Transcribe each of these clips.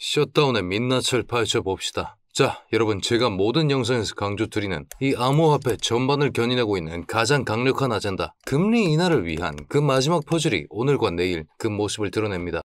셧다운의 민낯을 파헤쳐봅시다. 자, 여러분, 제가 모든 영상에서 강조드리는 이 암호화폐 전반을 견인하고 있는 가장 강력한 아젠다, 금리 인하를 위한 그 마지막 퍼즐이 오늘과 내일 그 모습을 드러냅니다.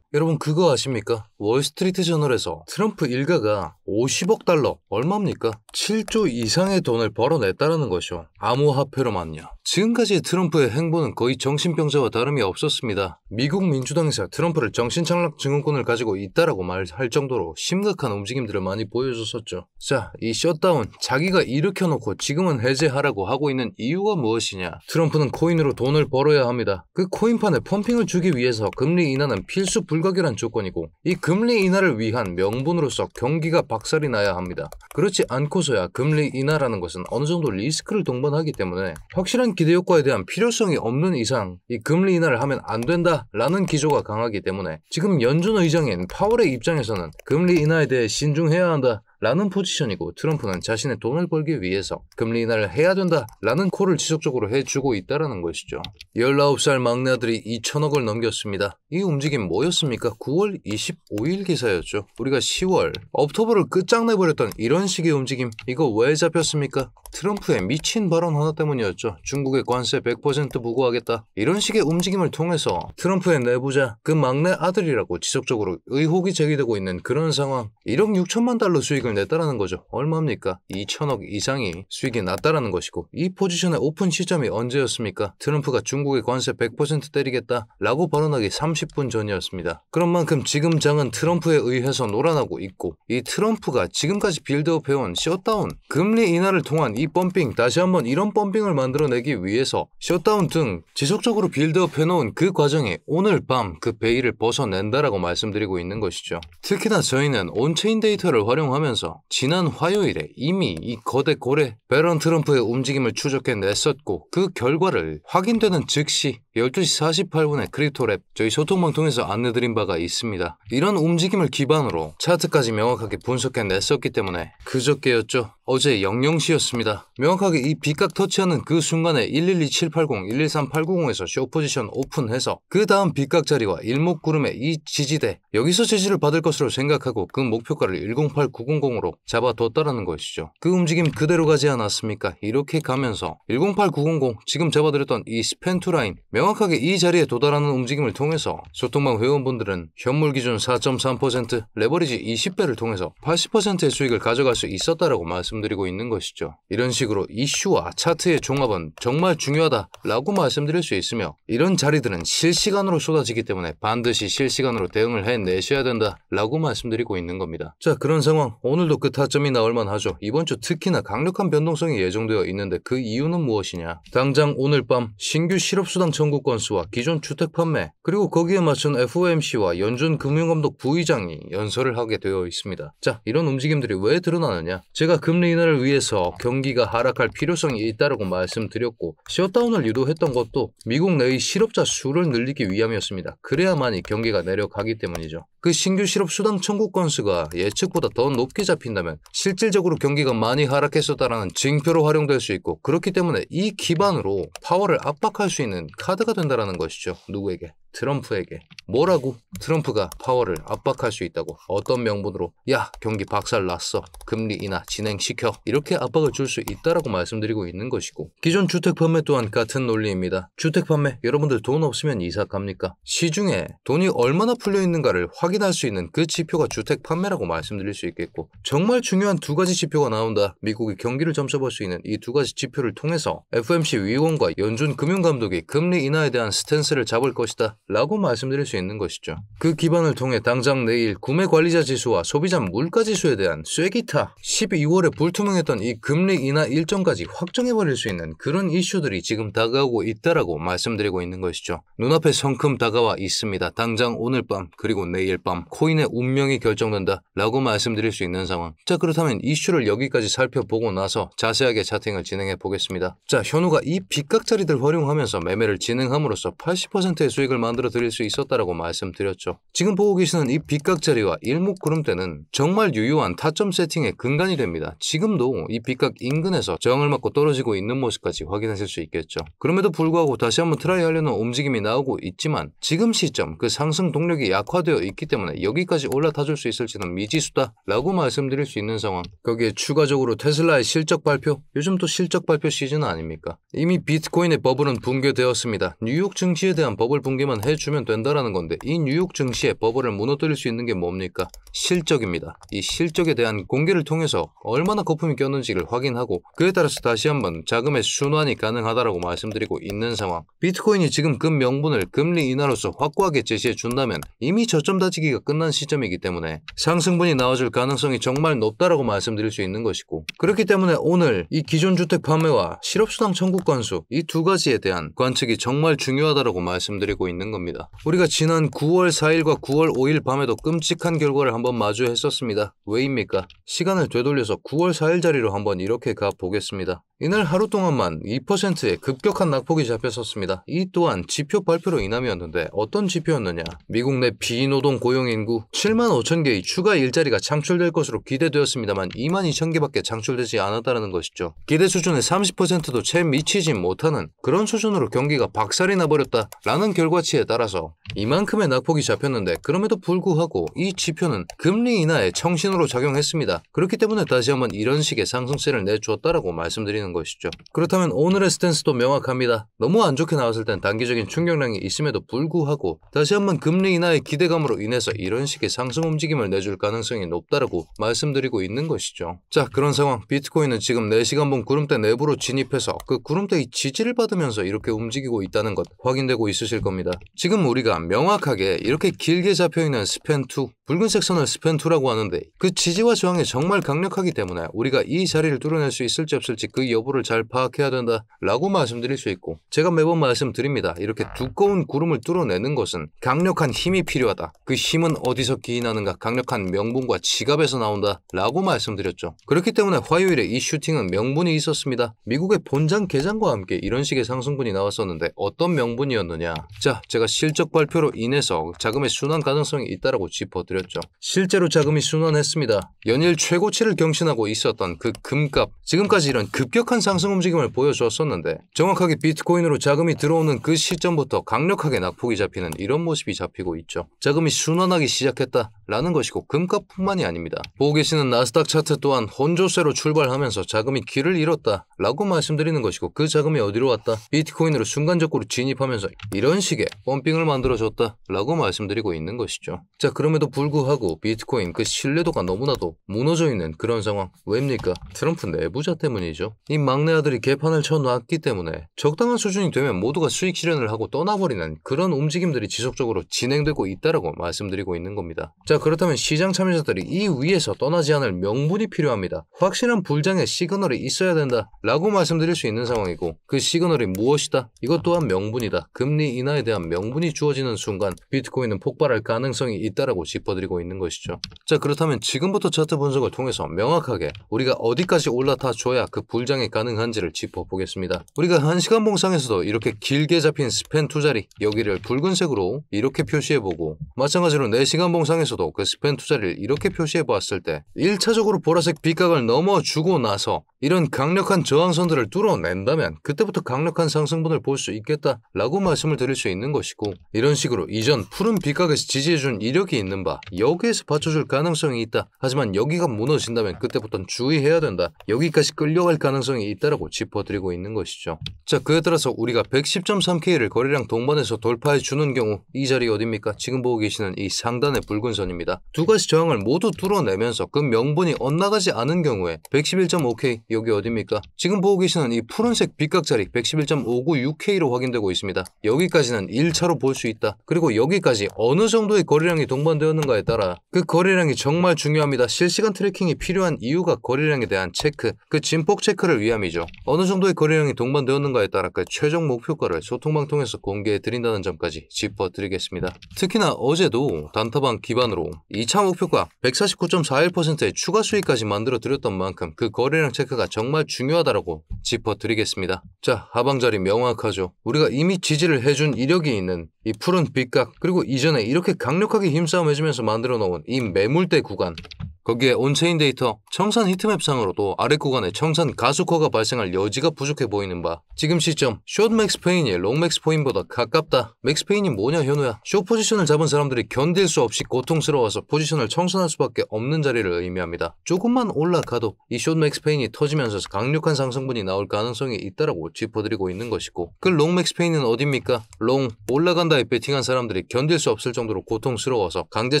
여러분, 그거 아십니까? 월스트리트 저널에서 트럼프 일가가 50억 달러, 얼마입니까? 7조 이상의 돈을 벌어냈다는 것이요. 암호화폐로만요. 지금까지의 트럼프의 행보는 거의 정신병자와 다름이 없었습니다. 미국 민주당에서 트럼프를 정신착락 증후군을 가지고 있다라고 말할 정도로 심각한 움직임들을 많이 보여줬었죠. 자, 이 셧다운, 자기가 일으켜놓고 지금은 해제하라고 하고 있는 이유가 무엇이냐? 트럼프는 코인으로 돈을 벌어야 합니다. 그 코인판에 펌핑을 주기 위해서 금리 인하는 필수 불가결한 조건이고, 이 금리 인하를 위한 명분으로서 경기가 박살이 나야 합니다. 그렇지 않고서야 금리 인하라는 것은 어느 정도 리스크를 동반하기 때문에 확실한 기대 효과에 대한 필요성이 없는 이상 이 금리 인하를 하면 안 된다라는 기조가 강하기 때문에 지금 연준 의장인 파월의 입장에서는 금리 인하에 대해 신중해야 한다 라는 포지션이고, 트럼프는 자신의 돈을 벌기 위해서 금리 인하를 해야 된다라는 콜을 지속적으로 해주고 있다는 것이죠. 19살 막내 아들이 2천억을 넘겼습니다. 이 움직임 뭐였습니까? 9월 25일 기사였죠. 우리가 10월 업토브를 끝장내버렸던 이런 식의 움직임, 이거 왜 잡혔습니까? 트럼프의 미친 발언 하나 때문이었죠. 중국의 관세 100% 부과하겠다, 이런 식의 움직임을 통해서 트럼프의 내부자, 그 막내 아들이라고 지속적으로 의혹이 제기되고 있는 그런 상황, 1억 6천만 달러 수익을 냈다라는 거죠. 얼마입니까? 2천억 이상이 수익이 났다라는 것이고, 이 포지션의 오픈 시점이 언제였습니까? 트럼프가 중국의 관세 100% 때리겠다 라고 발언하기 30분 전이었습니다. 그런 만큼 지금 장은 트럼프에 의해서 놀아나고 있고, 이 트럼프가 지금까지 빌드업 해온 셧다운, 금리 인하를 통한 이 펌핑, 다시 한번 이런 펌핑을 만들어내기 위해서 셧다운 등 지속적으로 빌드업 해놓은 그 과정에 오늘 밤 그 베일을 벗어낸다라고 말씀드리고 있는 것이죠. 특히나 저희는 온체인 데이터를 활용하면서 지난 화요일에 이미 이 거대 고래 배런 트럼프의 움직임을 추적해냈었고, 그 결과를 확인되는 즉시 12시 48분에 크립토랩 저희 소통방 통해서 안내드린 바가 있습니다. 이런 움직임을 기반으로 차트까지 명확하게 분석해냈었기 때문에 그저께였죠. 어제 00시였습니다. 명확하게 이 빗각 터치하는 그 순간에 112780, 113890에서 숏포지션 오픈해서 그 다음 빗각 자리와 일목구름의 이 지지대, 여기서 지지를 받을 것으로 생각하고 그 목표가를 108900으로 잡아뒀다라는 것이죠. 그 움직임 그대로 가지 않았습니까? 이렇게 가면서 108900, 지금 잡아드렸던 이 스펜투라인, 명확하게 이 자리에 도달하는 움직임을 통해서 소통방 회원분들은 현물 기준 4.3%, 레버리지 20배를 통해서 80%의 수익을 가져갈 수 있었다라고 말씀드리고 있는 것이죠. 이런 식으로 이슈와 차트의 종합은 정말 중요하다라고 말씀드릴 수 있으며, 이런 자리들은 실시간으로 쏟아지기 때문에 반드시 실시간으로 대응을 해내셔야 된다라고 말씀드리고 있는 겁니다. 자, 그런 상황, 오늘도 그 타점이 나올 만하죠. 이번 주 특히나 강력한 변동성이 예정되어 있는데 그 이유는 무엇이냐? 당장 오늘 밤 신규 실업수당 청구 건수와 기존 주택 판매, 그리고 거기에 맞춘 FOMC와 연준 금융감독 부의장이 연설을 하게 되어 있습니다. 자, 이런 움직임들이 왜 드러나느냐? 제가 금리 인하를 위해서 경기가 하락할 필요성이 있다고 말씀드렸고, 셧다운을 유도했던 것도 미국 내의 실업자 수를 늘리기 위함이었습니다. 그래야만이 경기가 내려가기 때문이죠. 그 신규 실업수당 청구 건수가 예측보다 더 높게 잡힌다면 실질적으로 경기가 많이 하락했었다라는 징표로 활용될 수 있고, 그렇기 때문에 이 기반으로 파월을 압박할 수 있는 카드가 된다라는 것이죠. 누구에게? 트럼프에게. 뭐라고? 트럼프가 파월을 압박할 수 있다고. 어떤 명분으로? 야, 경기 박살 났어, 금리 인하 진행시켜, 이렇게 압박을 줄 수 있다라고 말씀드리고 있는 것이고, 기존 주택 판매 또한 같은 논리입니다. 주택 판매, 여러분들 돈 없으면 이사 갑니까? 시중에 돈이 얼마나 풀려 있는가를 확인할 수 있는 그 지표가 주택 판매라고 말씀드릴 수 있겠고, 정말 중요한 두 가지 지표가 나온다. 미국의 경기를 점쳐볼 수 있는 이 두 가지 지표를 통해서 FOMC 위원과 연준 금융감독이 금리 인하에 대한 스탠스를 잡을 것이다 라고 말씀드릴 수 있는 것이죠. 그 기반을 통해 당장 내일 구매관리자 지수와 소비자 물가지수에 대한 쐐기타, 12월에 불투명했던 이 금리 인하 일정까지 확정해버릴 수 있는 그런 이슈들이 지금 다가오고 있다라고 말씀드리고 있는 것이죠. 눈앞에 성큼 다가와 있습니다. 당장 오늘 밤 그리고 내일 밤 코인의 운명이 결정된다 라고 말씀드릴 수 있는 상황. 자, 그렇다면 이슈를 여기까지 살펴보고 나서 자세하게 차팅을 진행해 보겠습니다. 자, 현우가 이 빗각자리들 활용하면서 매매를 진행함으로써 80%의 수익을 만들어 드릴 수 있었다라고 말씀드렸죠. 지금 보고 계시는 이 빗각자리와 일목구름대는 정말 유효한 타점 세팅의 근간이 됩니다. 지금도 이 빗각 인근에서 저항을 맞고 떨어지고 있는 모습까지 확인하실 수 있겠죠. 그럼에도 불구하고 다시 한번 트라이 하려는 움직임이 나오고 있지만 지금 시점 그 상승 동력이 약화되어 있기 때문에 여기까지 올라타 줄 수 있을지는 미지수다 라고 말씀드릴 수 있는 상황. 거기에 추가적으로 테슬라의 실적 발표, 요즘 또 실적 발표 시즌 아닙니까? 이미 비트코인의 버블은 붕괴되었습니다. 뉴욕 증시에 대한 버블 붕괴만 해주면 된다라는 건데 이 뉴욕 증시의 버블을 무너뜨릴 수 있는 게 뭡니까? 실적입니다. 이 실적에 대한 공개를 통해서 얼마나 거품이 꼈는지를 확인하고 그에 따라서 다시 한번 자금의 순환이 가능하다라고 말씀드리고 있는 상황. 비트코인이 지금 그 명분을 금리 인하로서 확고하게 제시해 준다면 이미 저점 다지기가 끝난 시점이기 때문에 상승분이 나와줄 가능성이 정말 높다라고 말씀드릴 수 있는 것이고, 그렇기 때문에 오늘 이 기존 주택 판매와 실업수당 청구 건수 이 두 가지에 대한 관측이 정말 중요하다라고 말씀드리고 있는 겁니다. 우리가 지난 9월 4일과 9월 5일 밤에도 끔찍한 결과를 한번 마주했었습니다. 왜입니까? 시간을 되돌려서 9월 4일 자리로 한번 이렇게 가보겠습니다. 이날 하루 동안만 2%의 급격한 낙폭이 잡혔었습니다. 이 또한 지표 발표로 인함이었는데 어떤 지표였느냐? 미국 내 비노동 고용인구 7만 5천 개의 추가 일자리가 창출될 것으로 기대되었습니다만 2만 2천 개밖에 창출되지 않았다는 것이죠. 기대 수준의 30%도 채 미치지 못하는 그런 수준으로 경기가 박살이 나버렸다라는 결과치에 따라서 이만큼의 낙폭이 잡혔는데 그럼에도 불구하고 이 지표는 금리 인하의 청신호로 작용했습니다. 그렇기 때문에 다시 한번 이런 식의 상승세를 내주었다라고 말씀드리는 것이죠. 그렇다면 오늘의 스탠스도 명확합니다. 너무 안 좋게 나왔을 땐 단기적인 충격량이 있음에도 불구하고 다시 한번 금리 인하의 기대감으로 인해서 이런 식의 상승 움직임을 내줄 가능성이 높다라고 말씀드리고 있는 것이죠. 자, 그런 상황. 비트코인은 지금 4시간봉 구름대 내부로 진입해서 그 구름대의 지지를 받으면서 이렇게 움직이고 있다는 것 확인되고 있으실 겁니다. 지금 우리가 명확하게 이렇게 길게 잡혀있는 스팬2, 붉은색 선을 스팬2라고 하는데 그 지지와 저항이 정말 강력하기 때문에 우리가 이 자리를 뚫어낼 수 있을지 없을지 그 여부를 잘 파악해야 된다 라고 말씀드릴 수 있고, 제가 매번 말씀드립니다. 이렇게 두꺼운 구름을 뚫어내는 것은 강력한 힘이 필요하다. 그 힘은 어디서 기인하는가? 강력한 명분과 지갑에서 나온다 라고 말씀드렸죠. 그렇기 때문에 화요일에 이 슈팅은 명분이 있었습니다. 미국의 본장 개장과 함께 이런 식의 상승분이 나왔었는데 어떤 명분이었느냐? 자, 제가 실적 발표로 인해서 자금의 순환 가능성이 있다라고 짚어드렸죠. 실제로 자금이 순환했습니다. 연일 최고치를 경신하고 있었던 그 금값, 지금까지 이런 급격한 상승 움직임을 보여주었었는데 정확하게 비트코인으로 자금이 들어오는 그 시점부터 강력하게 낙폭이 잡히는 이런 모습이 잡히고 있죠. 자금이 순환하기 시작했다라는 것이고 금값뿐만이 아닙니다. 보고 계시는 나스닥 차트 또한 혼조세로 출발하면서 자금이 길을 잃었다라고 말씀드리는 것이고, 그 자금이 어디로 왔다? 비트코인으로 순간적으로 진입하면서 이런 식의 펌핑을 만들어줬다라고 말씀드리고 있는 것이죠. 자, 그럼에도 불구하고 비트코인 그 신뢰도가 너무나도 무너져 있는 그런 상황. 왜입니까? 트럼프 내부자 때문이죠. 이 막내 아들이 개판을 쳐놨기 때문에 적당한 수준이 되면 모두가 수익 실현을 하고 떠나버리는 그런 움직임들이 지속적으로 진행되고 있다라고 말씀드리고 있는 겁니다. 자, 그렇다면 시장 참여자들이 이 위에서 떠나지 않을 명분이 필요합니다. 확실한 불장의 시그널이 있어야 된다 라고 말씀드릴 수 있는 상황이고, 그 시그널이 무엇이다? 이것 또한 명분이다. 금리 인하에 대한 명분이 주어지는 순간 비트코인은 폭발할 가능성이 있다라고 짚어드리고 있는 것이죠. 자, 그렇다면 지금부터 차트 분석을 통해서 명확하게 우리가 어디까지 올라타 줘야 그 불장이 가능한지를 짚어보겠습니다. 우리가 1시간 봉상에서도 이렇게 길게 잡힌 스팬2 자리, 여기를 붉은색으로 이렇게 표시해보고, 마찬가지로 4시간 봉상에서도 그 스팬2 자리를 이렇게 표시해보았을 때 1차적으로 보라색 빗각을 넘어주고 나서 이런 강력한 저항선들을 뚫어낸다면 그때부터 강력한 상승분을 볼 수 있겠다라고 말씀을 드릴 수 있는 것이고, 이런 식으로 이전 푸른 빗각에서 지지해준 이력이 있는 바 여기에서 받쳐줄 가능성이 있다. 하지만 여기가 무너진다면 그때부터는 주의해야 된다. 여기까지 끌려갈 가능성이 있다라고 짚어드리고 있는 것이죠. 자, 그에 따라서 우리가 110.3K를 거래량 동반해서 돌파해주는 경우 이 자리 어딥니까? 지금 보고 계시는 이 상단의 붉은 선입니다. 두 가지 저항을 모두 뚫어내면서 그 명분이 엇나가지 않은 경우에 111.5K, 여기 어딥니까? 지금 보고 계시는 이 푸른색 빗각자리 111.596K로 확인되고 있습니다. 여기까지는 1차로 볼 수 있다. 그리고 여기까지 어느 정도의 거래량이 동반되었는가에 따라 그 거래량이 정말 중요합니다. 실시간 트래킹이 필요한 이유가 거래량에 대한 체크, 그 진폭 체크를 위함이죠. 어느 정도의 거래량이 동반되었는가에 따라 그 최종 목표가를 소통방 통해서 공개해 드린다는 점까지 짚어드리겠습니다. 특히나 어제도 그리고 단타방 기반으로 2차 목표가 149.41%의 추가 수익까지 만들어 드렸던 만큼 그 거래량 체크가 정말 중요하다라고 짚어드리겠습니다. 자, 하방자리 명확하죠. 우리가 이미 지지를 해준 이력이 있는 이 푸른 빗각, 그리고 이전에 이렇게 강력하게 힘싸움 해주면서 만들어 놓은 이 매물대 구간, 거기에 온체인 데이터, 청산 히트맵상으로도 아래 구간에 청산 가속화가 발생할 여지가 부족해 보이는 바, 지금 시점 숏 맥스 페인이 롱 맥스 포인보다 가깝다. 맥스 페인이 뭐냐 현우야? 숏 포지션을 잡은 사람들이 견딜 수 없이 고통스러워서 포지션을 청산할 수밖에 없는 자리를 의미합니다. 조금만 올라가도 이 숏 맥스 페인이 터지면서 강력한 상승분이 나올 가능성이 있다라고 짚어드리고 있는 것이고, 그 롱 맥스 페인은 어딥니까? 롱 올라간다에 베팅한 사람들이 견딜 수 없을 정도로 고통스러워서 강제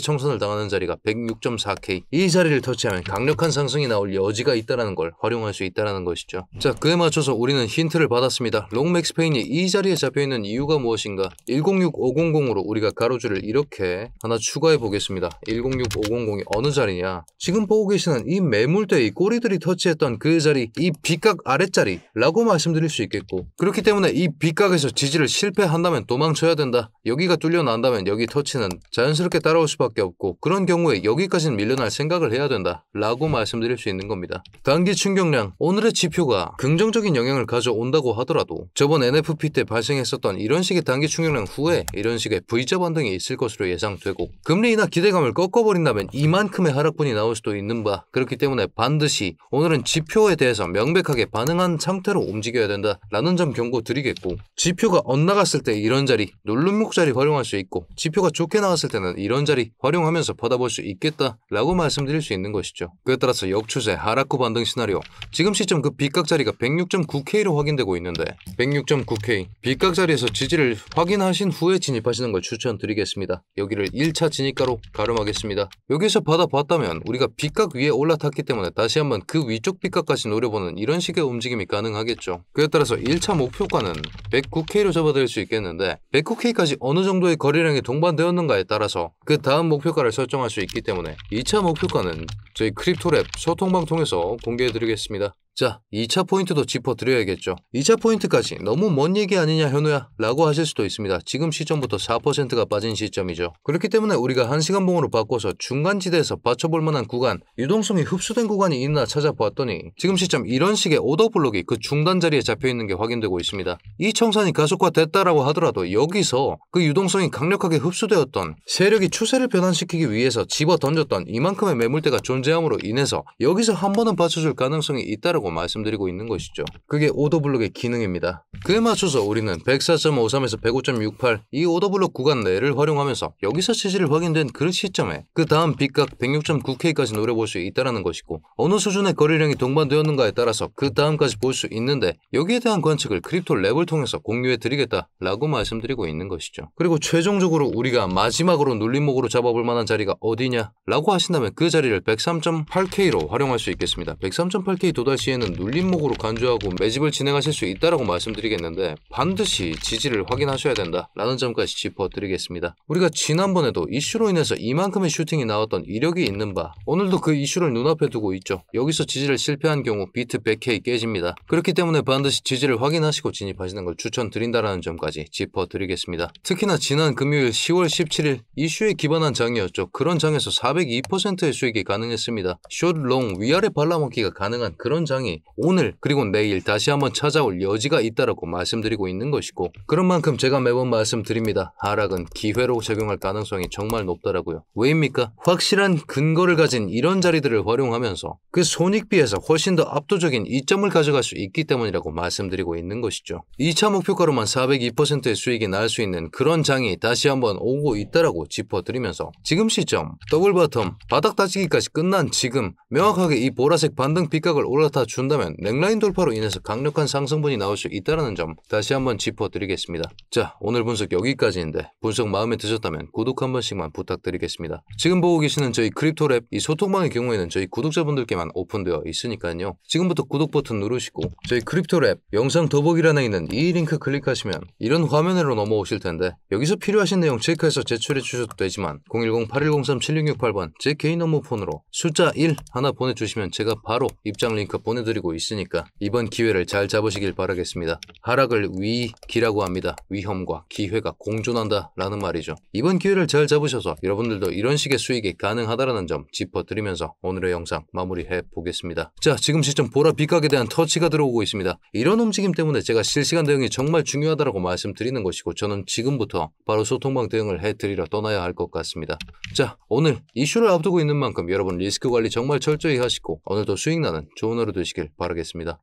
청산을 당하는 자리가 106.4K. 이 자리를 터치하면 강력한 상승이 나올 여지가 있다는 걸 활용할 수 있다는 것이죠. 자, 그에 맞춰서 우리는 힌트를 받았습니다. 롱 맥스 페인이 이 자리에 잡혀있는 이유가 무엇인가? 106500으로 우리가 가로줄을 이렇게 하나 추가해 보겠습니다. 106500이 어느 자리냐? 지금 보고 계시는 이 매물대의 꼬리들이 터치했던 그 자리, 이 빗각 아랫자리라고 말씀드릴 수 있겠고, 그렇기 때문에 이 빗각에서 지지를 실패한다면 도망쳐야 된다. 여기가 뚫려난다면 여기 터치는 자연스럽게 따라올 수밖에 없고, 그런 경우에 여기까지는 밀려날 생각을 해야 된다 라고 말씀드릴 수 있는 겁니다. 단기 충격량, 오늘의 지표가 긍정적인 영향을 가져온다고 하더라도 저번 NFP 때 발생했었던 이런 식의 단기 충격량 후에 이런 식의 V자 반등이 있을 것으로 예상되고, 금리 인하 기대감을 꺾어버린다면 이만큼의 하락분이 나올 수도 있는 바, 그렇기 때문에 반드시 오늘은 지표에 대해서 명백하게 반응한 상태로 움직여야 된다 라는 점 경고드리겠고, 지표가 엇나갔을 때 이런 자리, 눌림목 자리 활용할 수 있고, 지표가 좋게 나왔을 때는 이런 자리 활용하면서 받아볼 수 있겠다 라고 말씀드릴 수 있는 것이죠. 그에 따라서 역추세 하락후 반등 시나리오, 지금 시점 그 빗각 자리가 106.9K로 확인되고 있는데 106.9K 빗각 자리에서 지지를 확인하신 후에 진입하시는 걸 추천드리겠습니다. 여기를 1차 진입가로 가름하겠습니다. 여기서 받아봤다면 우리가 빗각 위에 올라탔기 때문에 다시 한번 그 위쪽 빗각까지 노려보는 이런 식의 움직임이 가능하겠죠. 그에 따라서 1차 목표가는 109K로 잡아드릴 수 있겠는데, 109K까지 어느 정도의 거래량이 동반되었는가에 따라서 그 다음 목표가를 설정할 수 있기 때문에 2차 목표가는 저희 크립토랩 소통방 통해서 공개해드리겠습니다. 자, 2차 포인트도 짚어드려야겠죠. 2차 포인트까지 너무 먼 얘기 아니냐 현우야? 라고 하실 수도 있습니다. 지금 시점부터 4%가 빠진 시점이죠. 그렇기 때문에 우리가 1시간봉으로 바꿔서 중간지대에서 받쳐볼 만한 구간, 유동성이 흡수된 구간이 있나 찾아보았더니 지금 시점 이런 식의 오더블록이 그 중단 자리에 잡혀있는 게 확인되고 있습니다. 이 청산이 가속화됐다라고 하더라도 여기서 그 유동성이 강력하게 흡수되었던 세력이 추세를 변환시키기 위해서 집어 던졌던 이만큼의 매물대가 존재함으로 인해서 여기서 한 번은 받쳐줄 가능성이 있다라고 말씀드리고 있는 것이죠. 그게 오더블록의 기능입니다. 그에 맞춰서 우리는 104.53에서 105.68 이 오더블록 구간 내를 활용하면서 여기서 지지를 확인된 그 시점에 그 다음 빗각 106.9K까지 노려볼 수 있다는 것이고, 어느 수준의 거래량이 동반되었는가에 따라서 그 다음까지 볼 수 있는데 여기에 대한 관측을 크립토 랩을 통해서 공유해 드리겠다라고 말씀드리고 있는 것이죠. 그리고 최종적으로 우리가 마지막으로 눌림목으로 잡아볼 만한 자리가 어디냐 라고 하신다면 그 자리를 103.8K로 활용할 수 있겠습니다. 103.8K 도달 시에는 눌림목으로 간주하고 매집을 진행하실 수 있다라고 말씀드리겠는데, 반드시 지지를 확인하셔야 된다 라는 점까지 짚어드리겠습니다. 우리가 지난번에도 이슈로 인해서 이만큼의 슈팅이 나왔던 이력이 있는 바, 오늘도 그 이슈를 눈앞에 두고 있죠. 여기서 지지를 실패한 경우 비트 100K 깨집니다. 그렇기 때문에 반드시 지지를 확인하시고 진입하시는 걸 추천드린다라는 점까지 짚어드리겠습니다. 특히나 지난 금요일 10월 17일 이슈에 기반한 장이었죠. 그런 장에서 402%의 수익이 가능했습니다. 숏, 롱, 위아래 발라먹기가 가능한 그런 장이 오늘 그리고 내일 다시 한번 찾아올 여지가 있다라고 말씀드리고 있는 것이고, 그런 만큼 제가 매번 말씀드립니다. 하락은 기회로 적용할 가능성이 정말 높다라고요. 왜입니까? 확실한 근거를 가진 이런 자리들을 활용하면서 그 손익비에서 훨씬 더 압도적인 이점을 가져갈 수 있기 때문이라고 말씀드리고 있는 것이죠. 2차 목표가로만 402%의 수익이 날 수 있는 그런 장이 다시 한번 오고 있다라고 짚어드리면서, 지금 시점 더블 바텀 바닥 다지기까지 끝난 지금 명확하게 이 보라색 반등 빗각을 올라타 준다면 넥라인 돌파로 인해서 강력한 상승분이 나올 수 있다는 점 다시 한번 짚어드리겠습니다. 자, 오늘 분석 여기까지인데 분석 마음에 드셨다면 구독 한 번씩만 부탁드리겠습니다. 지금 보고 계시는 저희 크립토랩 이 소통방의 경우에는 저희 구독자분들께만 오픈되어 있으니까요. 지금부터 구독 버튼 누르시고 저희 크립토랩 영상 더보기란에 있는 이 링크 클릭하시면 이런 화면으로 넘어오실 텐데, 여기서 필요하신 내용 체크해서 제출해 주셔도 되지만 010-8103-7668번 제 개인 업무 폰으로 숫자 1 하나 보내주시면 제가 바로 입장 링크 보내드립니다. 권해드리고 있으니까 이번 기회를 잘 잡으시길 바라겠습니다. 하락을 위기라고 합니다. 위험과 기회가 공존한다 라는 말이죠. 이번 기회를 잘 잡으셔서 여러분들도 이런 식의 수익이 가능하다라는 점 짚어드리면서 오늘의 영상 마무리해 보겠습니다. 자, 지금 시점 보라 빗각에 대한 터치가 들어오고 있습니다. 이런 움직임 때문에 제가 실시간 대응이 정말 중요하다고 말씀드리는 것이고 저는 지금부터 바로 소통방 대응을 해드리러 떠나야 할 것 같습니다. 자, 오늘 이슈를 앞두고 있는 만큼 여러분 리스크 관리 정말 철저히 하시고 오늘도 수익 나는 좋은 하루 되시길 바라겠습니다.